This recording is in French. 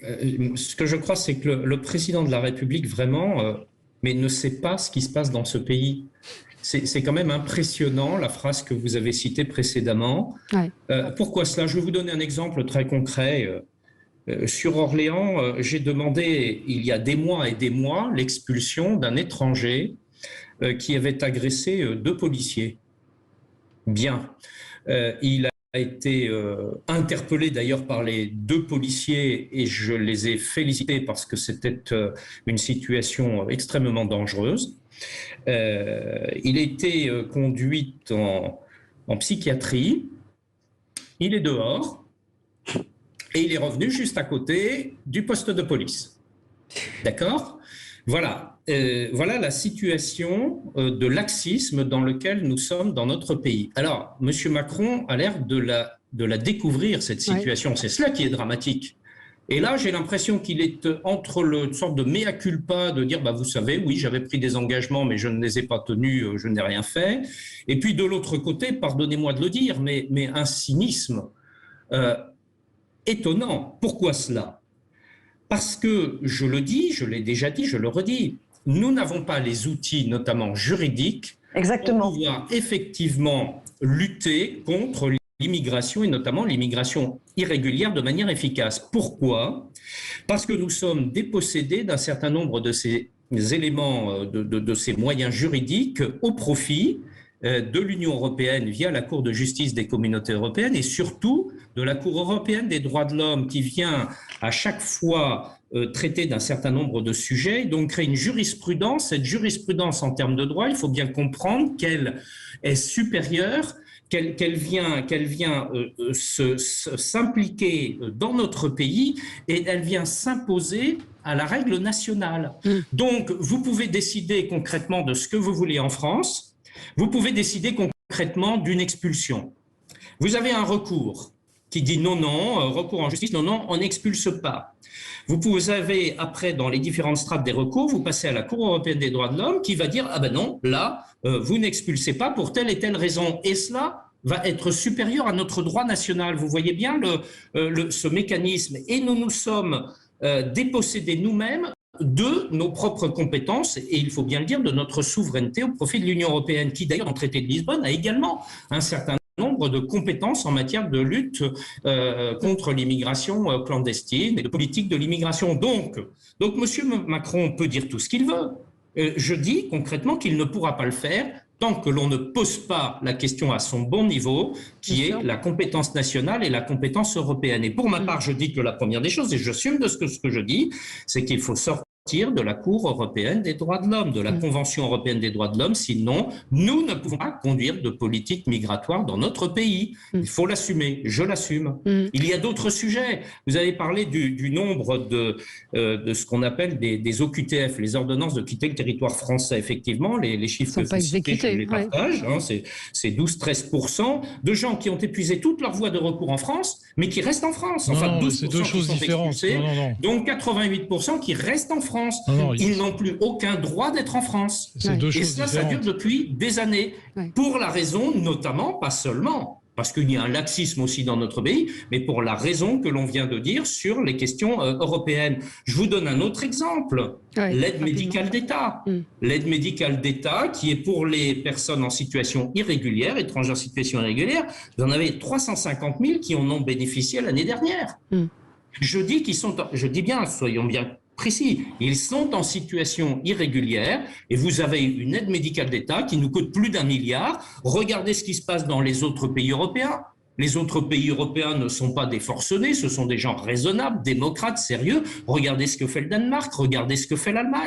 Ce que je crois, c'est que le président de la République, vraiment, mais ne sait pas ce qui se passe dans ce pays. C'est quand même impressionnant, la phrase que vous avez citée précédemment. Ouais. Pourquoi cela? Je vais vous donner un exemple très concret. Sur Orléans, j'ai demandé, il y a des mois et des mois, l'expulsion d'un étranger qui avait agressé deux policiers. Bien. Il a été interpellé d'ailleurs par les deux policiers et je les ai félicités parce que c'était une situation extrêmement dangereuse. Il a été conduit en psychiatrie. Il est dehors et il est revenu juste à côté du poste de police. D'accord ? Voilà. Voilà la situation de laxisme dans lequel nous sommes dans notre pays. Alors, M. Macron a l'air de la découvrir, cette situation. Ouais. C'est cela qui est dramatique. Et là, j'ai l'impression qu'il est entre une sorte de mea culpa, de dire, bah, vous savez, oui, j'avais pris des engagements, mais je ne les ai pas tenus, je n'ai rien fait. Et puis de l'autre côté, pardonnez-moi de le dire, mais un cynisme étonnant. Pourquoi cela ? Parce que, je le dis, je l'ai déjà dit, je le redis, nous n'avons pas les outils, notamment juridiques, pour pouvoir effectivement lutter contre l'immigration et notamment l'immigration irrégulière de manière efficace. Pourquoi ? Parce que nous sommes dépossédés d'un certain nombre de ces éléments, de ces moyens juridiques au profit de l'Union européenne via la Cour de justice des communautés européennes et surtout de la Cour européenne des droits de l'homme qui vient à chaque fois traiter d'un certain nombre de sujets, donc créer une jurisprudence. Cette jurisprudence en termes de droit, il faut bien comprendre qu'elle est supérieure, qu'elle vient s'impliquer dans notre pays et elle vient s'imposer à la règle nationale. Donc, vous pouvez décider concrètement de ce que vous voulez en France. Vous pouvez décider concrètement d'une expulsion. Vous avez un recours qui dit non, recours en justice, non, on n'expulse pas. Vous avez après, dans les différentes strates des recours, vous passez à la Cour européenne des droits de l'homme qui va dire, ah ben non, là, vous n'expulsez pas pour telle et telle raison. Et cela va être supérieur à notre droit national. Vous voyez bien ce mécanisme. Et nous sommes dépossédés nous-mêmes de nos propres compétences, et il faut bien le dire, de notre souveraineté au profit de l'Union européenne, qui d'ailleurs, dans le traité de Lisbonne, a également un certain nombre de compétences en matière de lutte contre l'immigration clandestine et de politique de l'immigration. Donc, M. Macron peut dire tout ce qu'il veut. Je dis concrètement qu'il ne pourra pas le faire tant que l'on ne pose pas la question à son bon niveau, qui est la compétence nationale et la compétence européenne. Et pour ma part, je dis que la première des choses, et j'assume de ce que je dis, c'est qu'il faut sortir de la Cour européenne des droits de l'homme, de la Convention européenne des droits de l'homme, sinon nous ne pouvons pas conduire de politique migratoire dans notre pays. Il faut l'assumer, je l'assume. Il y a d'autres sujets. Vous avez parlé du nombre de ce qu'on appelle des OQTF, les ordonnances de quitter le territoire français. Effectivement, les chiffres que vous citez, je les partage, c'est 12-13% de gens qui ont épuisé toute leur voie de recours en France, mais qui restent en France. Enfin, 12% c'est deux choses différentes. Donc 88% qui restent en France. Ils n'ont plus aucun droit d'être en France. Et ça dure depuis des années. Pour la raison, notamment, pas seulement, parce qu'il y a un laxisme aussi dans notre pays, mais pour la raison que l'on vient de dire sur les questions européennes. Je vous donne un autre exemple. L'aide médicale d'État. L'aide médicale d'État qui est pour les personnes en situation irrégulière, étrangères en situation irrégulière, vous en avez 350 000 qui en ont bénéficié l'année dernière. Je dis bien, soyons bien précis, ils sont en situation irrégulière et vous avez une aide médicale d'État qui nous coûte plus d'1 milliard. Regardez ce qui se passe dans les autres pays européens. Les autres pays européens ne sont pas des forcenés, ce sont des gens raisonnables, démocrates, sérieux. Regardez ce que fait le Danemark, regardez ce que fait l'Allemagne.